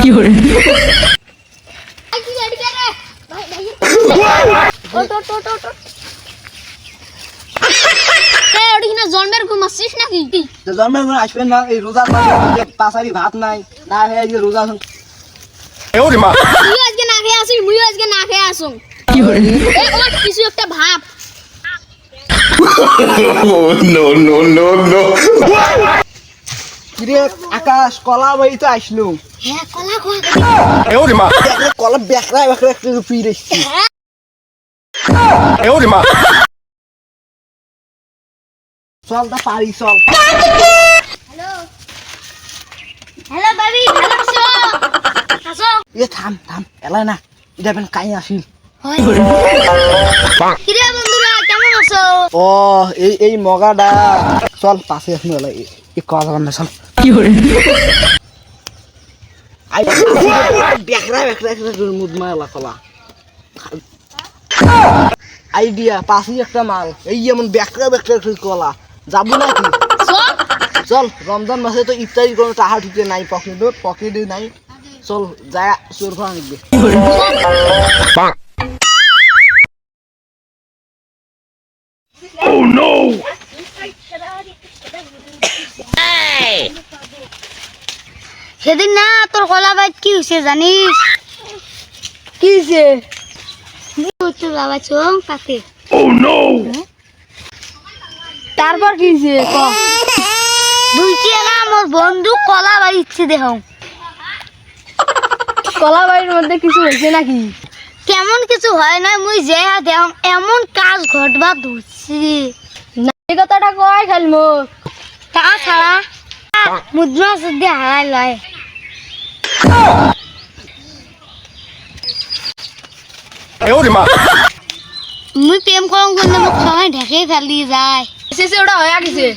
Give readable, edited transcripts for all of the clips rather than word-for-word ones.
কি করে জন্মের ঘুম আসছিস নাকি? জন্মের ঘুম আসবেন না, এই রোজার মাসে পাশারি ভাত নাই না হয়ে যে রোজা তুই আজকে না খেয়ে আসিস, মুইও আজকে না খেয়ে আসুন। কি করে কিছু একটা ভাব। কিরে আকাশ কলা বই তো আসলো, হ্যাঁ কলা খোয়া কলা বেকরা বেকরা একটু ফিরে এসছি। চল তা পারি চল। হ্যালো বাবি, ভালো আছো? আসো। এ থাম থাম এলাই না, এটা বেন কাই আসিল। কিরে বন্ধুরা কেমন আছো? ও এই এই মগাডা চল পাশে এখন এলাই এই কলা না চল। কি করে আই বেকরা বেকরা একটু মুদ মালা কলা আইডিয়া পাশে একটা মাল এই যেমন বেকরা বেকরা একটু কলা যাবো নাকি? চল। চল রমজান মাসে তো ইফতারি কোনো টাকা ঢুকে নাই, পকেটে নাই, চল যায় চোর ঘর আনবে। সেদিন না তোর কলা বাইত কি হয়েছে জানিস? কি হয়েছে? তোর বাবা চোখ পাতে। তারপর কি হয়েছে? দুইটি না আমার বন্ধু কলা বাড়ি ইচ্ছে দেহ। কলা বাড়ির মধ্যে কিছু হয়েছে নাকি? কেমন কিছু হয় না, মুই যে দেহ এমন কাজ ঘটবা ধরছি। এই কথাটা কয় খালি মুখ তাছাড়া মুদ্রা শুদ্ধি হারাই লয়। মুই প্রেম করম করলে মোক সবাই ঢেকে ফেলি যায়। ওটা হয়ে গেছে।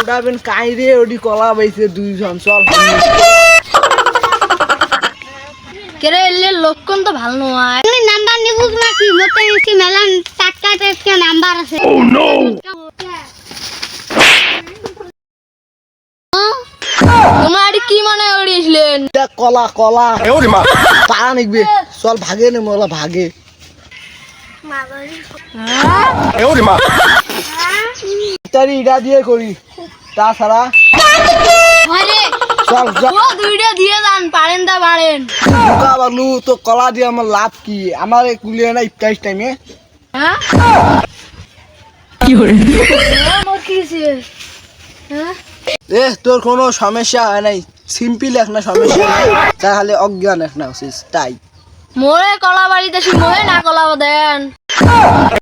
ওটা বেন কাই রে ওডি কলা বাইছে দুইজন চল। কেরে এলে লক্ষণ তো ভালো নয়। তুমি নাম্বার নিবুক নাকি? মতে নিছি মেলা টাটকা টাটকা নাম্বার আছে। তোমার কি মনে করিয়েছিলেন? কলা কলা পাড়া নিকবে চল ভাগে নে মোলা ভাগে। ইফতারি ইটা দিয়ে করি তাছাড়া আরে চল ও দুইটা দিয়ে দান পারেন দা পারেন। বোকা বালু তো কলা দিয়ে আমার লাভ কি? আমার কুলিয়ে না ইফতারি টাইমে। হ্যাঁ কি করে মোর কিছে? হ্যাঁ এ তোর কোনো সমস্যা হয় নাই, সিম্পল একটা সমস্যা নাই, যা খালি অজ্ঞান একটা আছিস তাই। মোরে কলা বাড়িতে মোরে না কলা দেন।